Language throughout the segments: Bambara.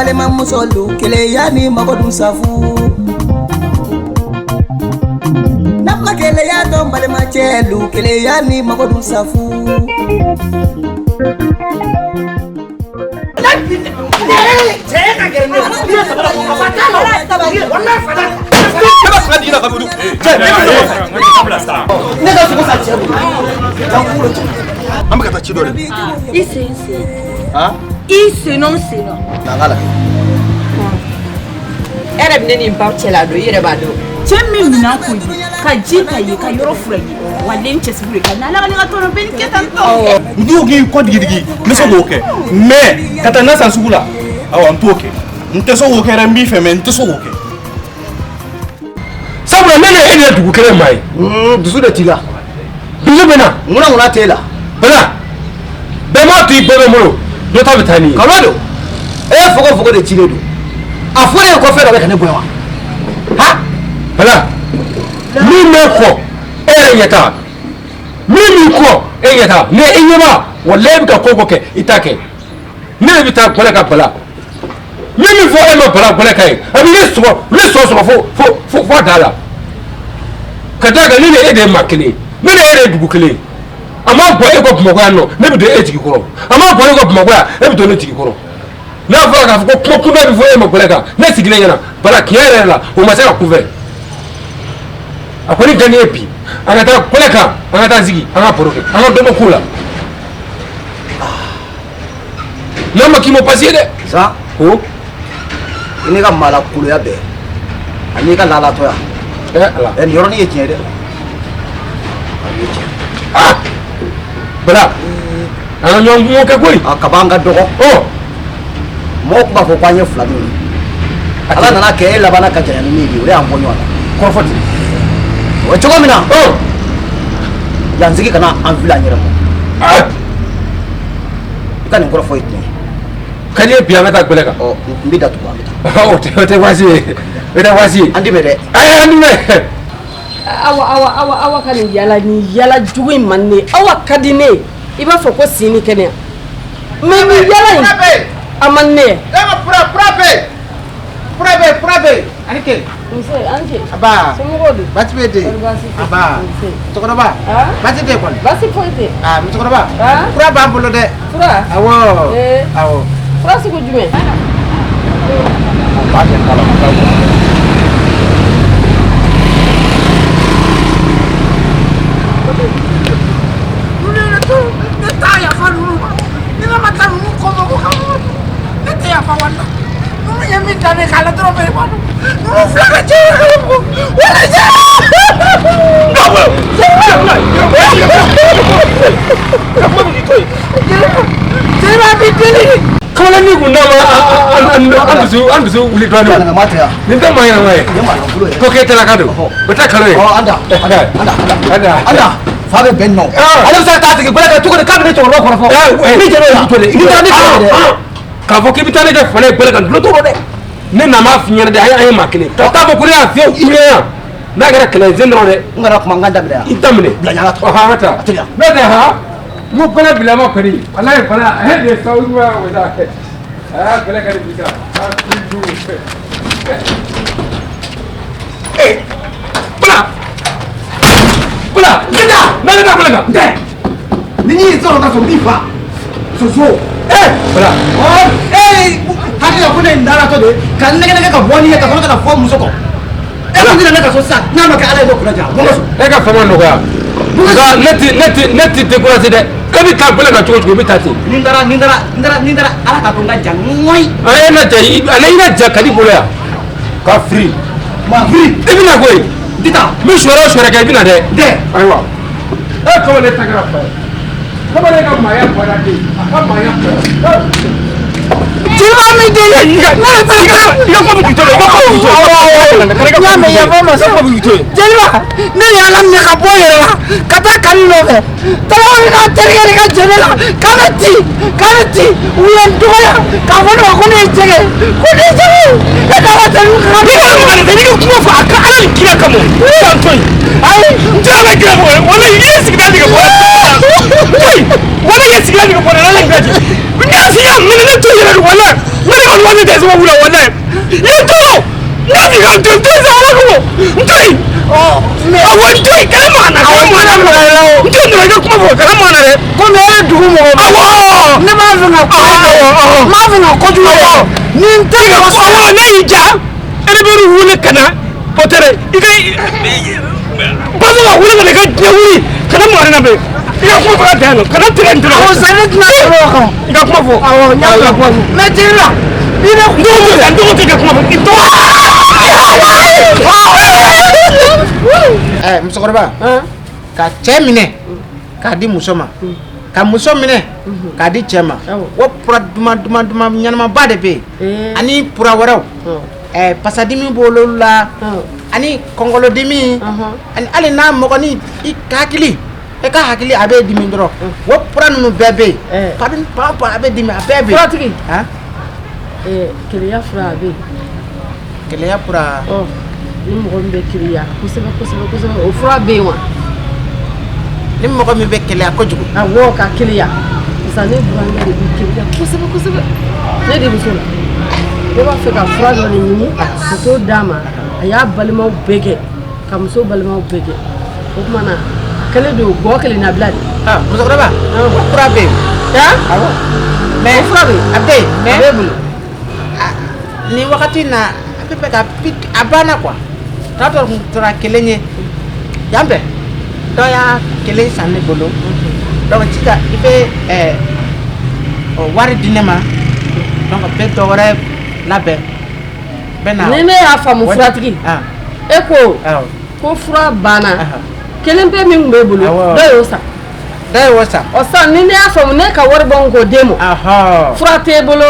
balema musolu kele yani magodun safu Nama kele ya don balema chelu kele yani magodun safu Ise non sino. Nangala. Era bine ba chela do yere ba do. Chemi mina ku ka jita yi ka yoro fura yi. Walen chesbure ka na la nga tono ben ketan to. Ndio gi ko digi meso go ke. Mais katana sa sugula. Awa ntoke. Nteso go ke rambi fe men nteso go ke. Sabula nene ene dugu kere mai. Dusu de tila. Dusu bena. Nguna tela. Bena. Bema tu ibebe mo. Do ta bitani. Kalado. Fogo de tile do. Afore ko fe da ka ne boya. Ha? Bala. Mi me ko. Yata. Mi ko. Yata. Ne enyeba. Wallahi ka ko ke itake. Ne bita ko la ka bala. Mimi fo ema bala kai. Abi le so fo dala. Kadaga ni ne ede makile. Mi ne ede dubukile. Ama boy ko bumagwa no ne bi do etiki koro ama boy ko bumagwa e bi do etiki koro na fa ka ko ko na bi fo e mo kolega na sigile yana bala kiere la o ma sa kuve akoni gani epi anata kolega anata zigi anga poroke anga do mo kula na makimo paside sa ko ini ka mala kulu ya be ani ka lala to ya ala en yoroni e tiede Bala. Ana nyongu ke kuri. Akabanga dogo. Oh. Mok ba ko kwanye fulani. Ala nana ke la bana ka jani ni bi ure ambonyo ala. Korfoti. O chogo mina. Oh. Yanziki kana amvila nyera mo. Ah. Kana ngoro foi ni. Kanye biya meta gbelega. Oh, mbida tu ba. Oh, te wasi. Beta wasi. Andi bede. Ay andi me. Awa kan yala jugu manne awa kadine iba fo ko sini kenya me ni yala amanne ema prape anike nse anje aba somogodu batibede aba tokona ba batide kon basi poite mtokona ba fura ba mbolo de fura awo fura siku jume ba de kala Kalau ni guna andu uli tuan. Ninta main ramai. Kau kita nak kado. Betul kalau ni. Oh anda. Fabe benno. Ada saya tak tiga boleh tu kau nak ni cakap orang orang. Ini jangan itu ni. Ini jangan itu. Kau kita kita ni dah boleh kan. Belum tu boleh. Ni nama finyar dah ayah makini. Tak apa kuliah fiu ini. Nak kena kelai zendro ni. Enggak nak manganda benda. Hitam ni. Belanja tu. Ha mata. Benda ha. Mu pernah bila mau kari. Allah pernah. Dia tahu dua wajah. Boleh kari bisa. Pula, kita, mana pula? Deh, ni seorang kasut bifa, susu. Pula. Oh, hari aku ni ndara tu deh. Kalau nak buat ni, kalau nak form musuh kau. Aku ni nak kasut sah. Nama kau ada dua kerja. Bagus. Eka form mana kau? Neti dekorasi deh. Kami kampung nak cukup tadi. Nindara. Alah kau nak jangan. Ayah nak jadi boleh. Kau free. Free. Tapi nak kau. Dita, mishwara kayak gini deh. Ayo. Kau lihat tak apa? Kau lihat Maya pada di. Maya. Jangan menjadi. Jangan begitu. Jangan ya mama sama begitu. Jangan. Ni alam ni kapoy lah. Kata kalian loh. Tolong nak cari kan jangan. Kanati. Uyan dua ya. Kamu nak aku ni cakap. Kau cakap. Kita macam kamu. Ini kau cuma fakir. Ada di kira kamu. Santai. Ay, jangan kira kamu. Walau ini sekitar tiga bulan. Walau ini sekitar tiga bulan lagi. Ini siapa? Mana tu yang wala? Mana ni tɛ sababu la wala i to n'a b'i ka to sa ala ko n to yen awɔ n to yen kɛlɛ mana n to yen i ka kuma fɔ kɛlɛ mana dɛ komi e ye dugu mɔgɔ awɔ ne b'a fɛ ka kuma n b'a fɛ ka kojugu kɛ ni n tɛ ka so awɔ ne y'i ja e de bɛ wuli ka na o tɛ dɛ i ka baso ka wuli ka na i ka diɲɛ wuli kana mɔgɔ na bɛ i ka kuma fɔ ka bɛn kana tigɛ n tigɛ awɔ sa ne tɛna sɔrɔ o kan i ka kuma fɔ awɔ n y'a ka kuma fɔ mɛ teri la i bɛ kuma fɔ n tɔgɔ tɛ ka kuma fɔ i tɔgɔ musokɔrɔba ka cɛ minɛ k'a di muso ma ka muso minɛ k'a di cɛ ma o pura duman ɲɛnamaba de bɛ yen ani pura wɛrɛw pasadimi b'olu la ani kɔngɔlɔdimi ani hali n'a mɔgɔni i hakili e ka hakili a bɛ dimi dɔrɔn o pura ninnu bɛɛ bɛ yen pa a bɛ dimi a bɛɛ bɛ yen furatigi keleya fura a bɛ yen keleya pura ni mɔgɔ min bɛ keleya kosɛbɛ kosɛbɛ kosɛbɛ o fura bɛ yen wa ni mɔgɔ min bɛ keleya kojugu awɔ ka keleya parce que ne burankɛ de bɛ keleya kosɛbɛ kosɛbɛ ne de muso la ne b'a fɛ ka fura dɔ de ɲini ka t'o d'a ma a y'a balimaw bɛɛ kɛ ka muso balimaw bɛɛ kɛ o tuma na kɛlɛ don gɔ kelen na bila de musokɔrɔba o fura bɛ yen awɔ mɛ fura bɛ yen a bɛ yen a b'e bolo nin wagati na a bɛ fɛ ka a banna quoi n'a tora kelen ye yan bɛɛ dɔ y'a kelen san ne bolo donc sisan i bɛ wari di ne ma donc bɛ dɔ wɛrɛ labɛn bɛ na ni ne y'a faamu furatigi e ko fura banna kelen pe min tun b'e bolo dɔ y'o san dɔ y'o san o san ni ne y'a faamu ne ka wari bɔ n k'o d'e ma fura t'e bolo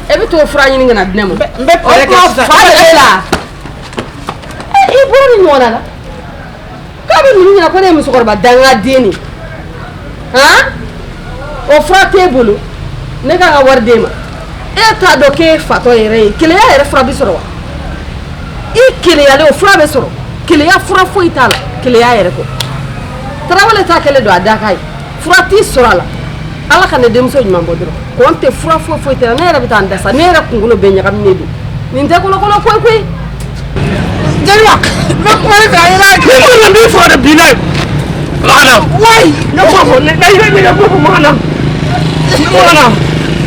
e bɛ t'o fura ɲini ka na di ne ma n bɛ pɛrɛ kɛ sisan fa de b'e la i bɔra ni ɲɔgɔn na la k'a bɛ ninnu ɲɛna ko ne ye musokɔrɔba danga den de o fura t'e bolo ne ka wari d'e ma e t'a dɔn k'e fatɔ yɛrɛ ye keleya yɛrɛ fura bɛ sɔrɔ wa i keleyalen o fura bɛ sɔrɔ keleya fura foyi t'a la keleya yɛrɛ kɔ tarawele t'a kɛlen don a da k'a ye fura t'i sɔrɔ a la ala ka ne denmuso ɲuman bɔ dɔrɔn kɔn tɛ fura foyi tɛ la ne yɛrɛ bɛ taa n dasa ne yɛrɛ kunkolo bɛɛ ɲagaminen don nin tɛ kolokolo koyi koyi jeliba n bɛ kuma ne fɛ a yɛlɛ ne kɔni ka n b'i faga de bi n'a ye maana wayi ne kuma fɔ ne yɛrɛ ne ka kuma fɔ maana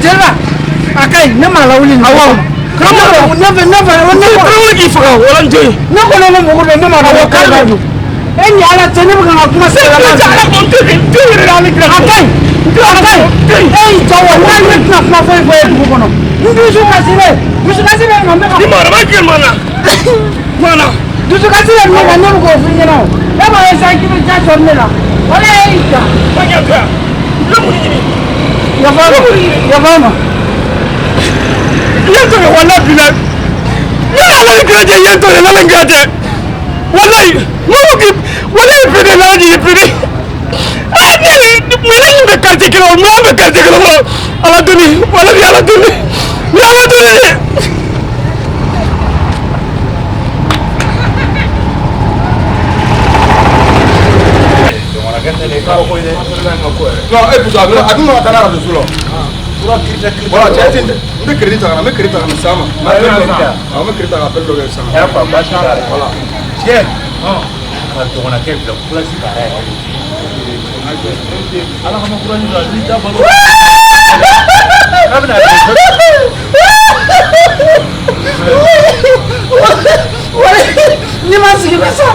jeliba a ka ɲi ne ma lawuli nin awɔ ne k'i faga wala n to yen ne kɔni ne mɔgɔ bɛ ne ma dɔn ko kari don e ni ala cɛ ne bɛ ka kuma se la la ala ko n to yen ale kira a ka ɲi e y'i jɔ wa n'a ye tɛna kuma foyi fɔ e dugu kɔnɔ n dusukasi bɛ nɔ n bɛ ka ni maa ma kɛ maana maana dusukasi bɛ ne kan ne bɛ k'o f'i ɲɛna o e b'a ye sisan k'i bɛ ja sɔrɔ ne la wala e y'i ja ma kɛ fɛ ne mun ɲini yafa ma ye to ye wala bila ne ala ni kira ye to ye ala ngira tɛ wallahi mo ki wallahi pede la ni pede ay ni mo bɛ carte kilo mo bɛ carte kilo ala duni wala bi ala duni ni ala duni non e pusa a dun ma kana radio sulo voilà cɛ tin n bɛ crédit ta ka na n bɛ crédit ta ka na s'a ma n bɛ crédit ta ka appel dɔ kɛ s'a ma voilà tiɲɛ ka dɔgɔnakɛ bila kulasi ka yɛrɛ ala kama kurani la ni da balo ni ma sigi bɛ sa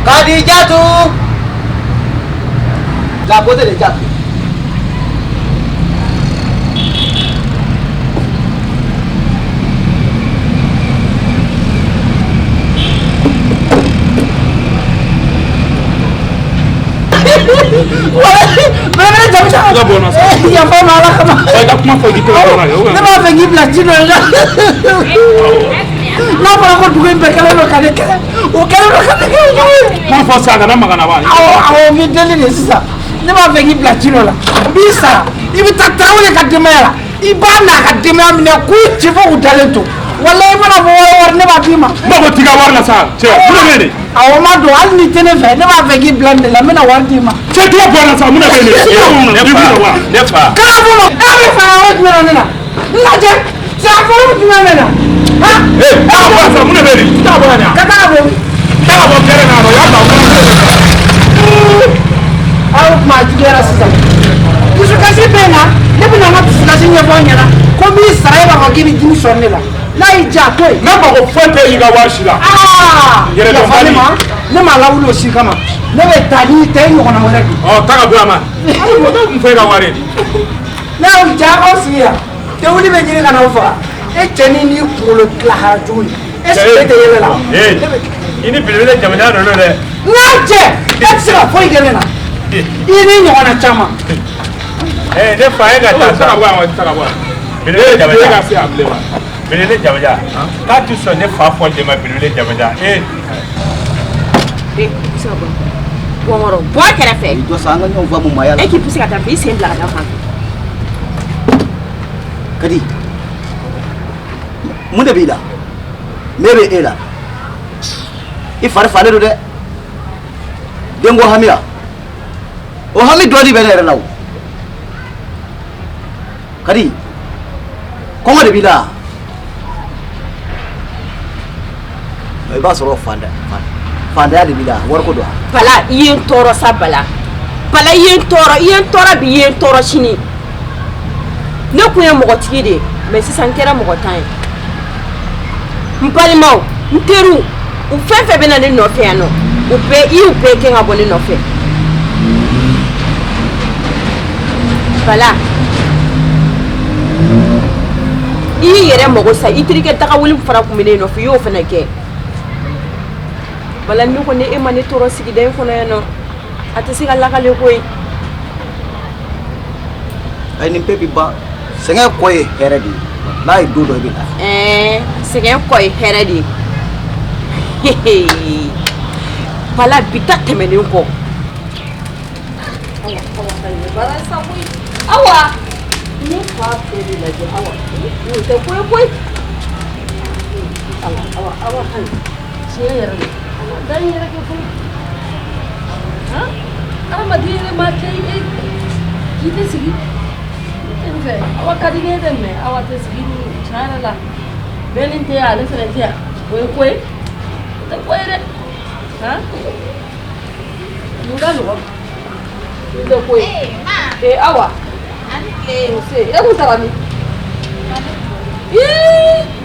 Kadijatu la beauté de Jack. yafa ma ala kama kuma fɔ i k'i to yɔrɔ la ne b'a fɛ k'i bila ci dɔ la n'a fɔra ko dugu in bɛɛ kɛlen don ka ne kɛlɛ o kɛlen don ka ne kɛlɛ Mun fɔ sa kana magana ba. awɔ n bɛ deli de sisan ne b'a fɛ k'i bila ci dɔ la n b'i sara i bɛ taa Tarawele ka denbaya la i b'a n'a ka denbaya minɛ k'u ci fo k'u dalen to walayi i mana fɔ wari ne b'a d'i ma. N mago t'i ka wari la sa cɛ mun de bɛ nin. awɔ ma don hali ni tɛ ne fɛ ne b'a fɛ k'i bila nin de la n bɛna wari d'i ma. Cɛ t'i ka bɔ la sa mun de bɛ nin. Ne fa. Kala bolo e bɛ fɛ o jumɛn na ne la n lajɛ sirafɔlɔ jumɛn bɛ na. Taa bɔ sa mun de bɛ nin. Taa bɔ yan. ka taa bɔ. Taa bɔ kɛrɛ na y'a ta aw kuma juguyara sisan dusukasi bɛ na ne bɛna n ka dusukasi ɲɛfɔ n ɲɛna ko n b'i sara e b'a fɔ k'i bɛ dimi sɔrɔ ne la n'a y'i diya to yen. ne mago foyi tɛ i ka wari si la. yafa ne ma ne m'a lawuli o si kama ne bɛ taa n'i tɛ e ɲɔgɔnna wɛrɛ de. Ta ka bɔ yan ma. N fɔ i ka wari di. ne y'aw diya aw sigi yan tewuli bɛ ɲini ka n'aw faga e cɛ ni kunkolo tilahara cogo di e sigi tɛ yɛlɛ la. I ni belebele jamana ninnu dɛ. n k'a cɛ e tɛ se ka foyi kɛ ne na i ni ɲɔgɔnna caman. Ne fa ye ka taa sa. Belebele jamana ka se a bilen ma. Belebele jamana k'a ti sɔn ne fa fɔ de ma belebele jamana. Wɔɔrɔ bɔ a kɛrɛfɛ. Dɔ san an ka ɲɔgɔn faamu maaya la. E k'i pousse ka taa fɛ i sen bila ka taa fan. Kadi mun de b'i la ne bɛ e la i fari falen don dɛ den ko hami la o hami dɔ de bɛ ne yɛrɛ la o Kadi kɔngɔ de b'i la i b'a sɔrɔ fantanya de b'i la wariko don Bala i ye n tɔɔrɔ sa Bala i ye n tɔɔrɔ bi i ye n tɔɔrɔ sini ne kun ye mɔgɔtigi de ye mais sisan n kɛra mɔgɔ tan ye n balimaw n teriw u fɛn fɛn bɛ na ne nɔfɛ yan nɔ u bɛɛ kɛ ka bɔ ne nɔfɛ Bala i y'i yɛrɛ mago sa i terikɛ dagawuli fara kun bɛ ne nɔfɛ i y'o fana kɛ Bala ne ko ni e ma ne tɔɔrɔ sigida in kɔnɔ yan nɔ a tɛ se ka lakale koyi ayi nin bɛɛ bi ban sɛgɛn kɔ ye hɛrɛ de ye n'a ye don dɔ i bɛ lafiya sɛgɛn kɔ ye hɛrɛ de ye Bala bi ta tɛmɛnen kɔ awa ne fa fɛ de lajɛ awa o tɛ koyi awa kan tiɲɛ yɛrɛ de da n yɛrɛ kɛ fɔlɔ adamaden yɛrɛ ma kɛ k'i tɛ sigi awa ka di ne dɛ mɛ awa tɛ sigi tiɲɛ yɛrɛ la bɛɛ ni tɛ ale fɛnɛ tɛ yan o ye ko ye o tɛ ko ye dɛ mun ka nɔgɔn o tɛ ko ye awa e kun taara min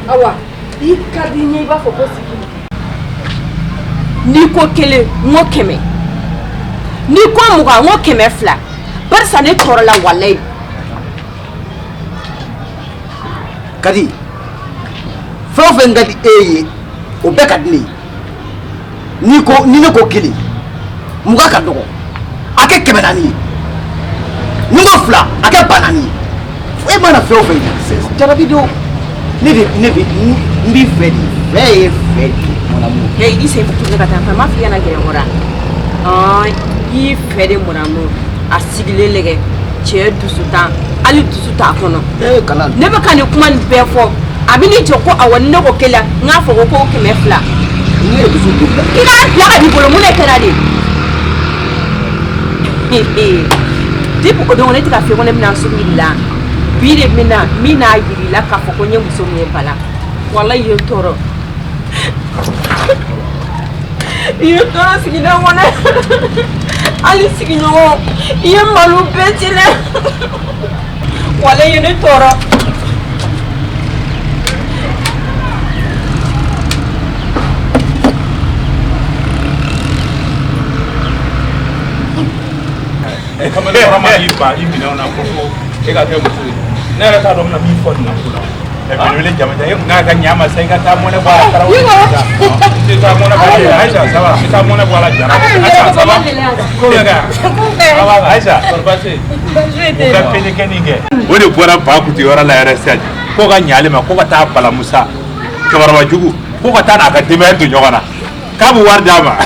awa i ka di n ye i b'a fɔ ko sigi n'i ko kelen n ko kɛmɛ n'i ko mugan n ko kɛmɛ fila barisa ne tɔɔrɔ la walayi Kadi fɛn o fɛn ka di e ye o bɛɛ ka di ne ye ni ne ko kelen mugan ka dɔgɔ a kɛ 400 ye ni ko fila a kɛ 200 ye e mana fɛn o fɛn ye jarabi don ne bɛ n b'i fɛ de fɛn ye fɛ de mon amour. I sen fɛ ne ka taa ma f'i ɲɛna gɛrɛ kɔrɔ i y'i fɛ de mon amour a sigilen lajɛ cɛ dusu tan hali dusu t'a kɔnɔ ne bɛ ka nin kuma nin bɛɛ fɔ a bɛ ne jɔ ko awɔ ne ko kelen n k'a fɔ ko 200 ne ye dusu don i k'a bila ka di bolo mun de kɛra de depuis o don ne tɛ ka fɛ ko ne bɛna sugu jira la bi de bɛna min n'a jira la k'a fɔ ko n ye muso min ye Bala walayi i ye n tɔɔrɔ i ye n tɔɔrɔ sigida kɔnɔ hali sigiɲɔgɔn i ye malo bɛɛ cɛlɛ walayi i ye ne tɔɔrɔ kamalen fama y'i ba i minɛ na ko e ka kɛ muso ye ne yɛrɛ t'a dɔn n bɛna min fɔ nin na ko la belebele jamaja e kun ka ɲa ma sa i ka taa mɔnɛ bɔ a la Tarawele i tɛ taa mɔnɛ bɔ a la Aïcha ça va i taa mɔnɛ bɔ a la Jara Aïcha ça va ko bɛ kɛ Aïcha kɔri baasi u ka pele kɛ nin kɛ o de bɔra ba kuti yɔrɔ la yɛrɛ sisan ko ka ɲa ale ma ko ka taa bala Musa cɛkɔrɔba jugu ko ka taa n'a ka denbaya to ɲɔgɔn na k'a bɛ wari d'a ma.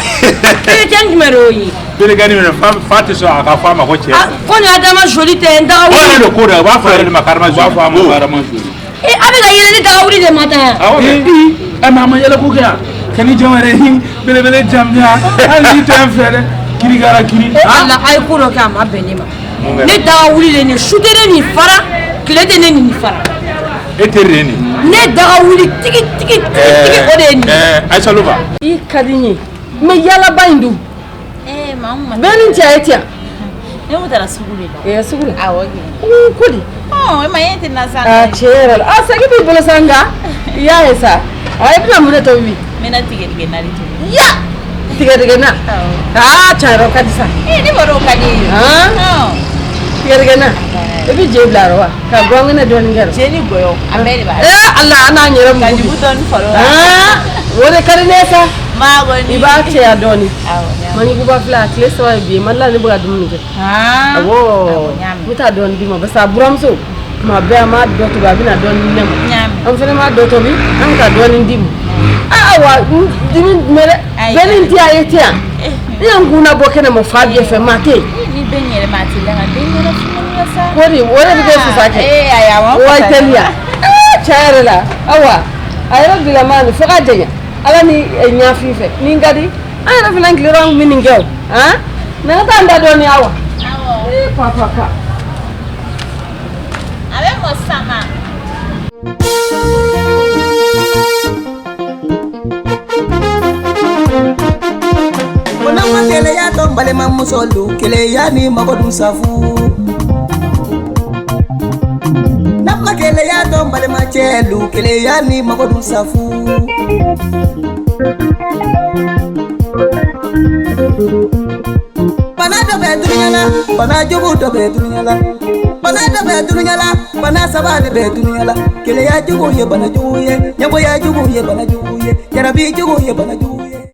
Ee cɛ jumɛn y'o ye. Berekɛni minɛ fa tɛ sɔn a ka fɔ a ma ko cɛ. Ko nin Adama joli tɛ n daga wuli. O yɛrɛ de ko dɛ u b'a fɔ yɛrɛ de ma karama joli. U b'a fɔ a ma karama joli. Ee a bɛ ka yɛlɛ ni daga wuli de ma tan yan. Awɔ ɛ mɛ a ma yɛlɛ ko kɛ yan ka ni jɔn yɛrɛ hin belebele jamiya hali n'i tɛ n fɛ dɛ kiri kɛra kiri. Ala a ye ko dɔ kɛ a ma bɛn ne ma. Ne daga wuli de nin su tɛ ne nin fara tile tɛ ne nin fara. E teri de ye nin. Ne daga wuli tigi o de ye nin. Ayisa Luba. I ka di n ye mɛ yalaba in dun. Bɛɛ ni cɛ ye ten. Ne ko taara sugu de la. Sugu la. Awɔ. Ko di. E ma ye tɛ na sa. Tiɲɛ yɛrɛ la saki b'i bolo sa nka i y'a ye sa i bɛna mun de tobi. N bɛna tigɛdɛgɛ nari tobi. Ya tigɛdɛgɛ na. Tiɲɛ yɛrɛ o ka di sa. Ne b'a dɔn o ka di. Tigɛdɛgɛ na i bɛ jɛ bila wa ka gɔngɛnɛ dɔɔnin kɛ. Jɛ ni gɔyɔ a bɛɛ de b'a. Ala an n'a yɛrɛ mun. Ka jugu dɔɔnin fara o la. O de ka di ne sa. Maa kɔni. I b'a cɛya dɔɔnin. Awɔ. Manikuba fila tile 3 ye bi ye Mali la ne bɛ ka dumuni kɛ. Awɔ n bɛ taa dɔɔnin d'i ma parce que a buramuso tuma bɛɛ an b'a dɔ tobi a bɛ na dɔɔnin di ne ma. An fana b'a dɔ tobi an bɛ taa dɔɔnin d'i ma. Awa dimi mɛ dɛ bɛɛ ni ti a ye ten yan ne ye n kun labɔ kɛnɛ ma fa bɛɛ fɛ maa tɛ yen. Ni bɛɛ yɛrɛ maa ti la nka den yɛrɛ funu la sa. O de bɛ kɛ sisan kɛ. Ayi awɔ. Wa teliya tiɲɛ yɛrɛ la awa a yɛrɛ bilama nin fo ka jɛɲa ala ni ɲafin fɛ ni n ka di an yɛrɛ fana tilera an bɛ nin kɛ o na ka taa n da dɔɔnin awa. Pa. A bɛ mɔ sama. Nama keleya don balema musolu keleya ni magodun safu. Nama keleya don balema chelu keleya ni magodun safu. Bana do be dunyala, bana jogu do be dunyala. Bana do be dunyala, bana sabale be dunyala. Keleya jogu ye bana jogu ye, nyabo ya jogu ye bana jogu ye, jarabi jogu ye bana jogu.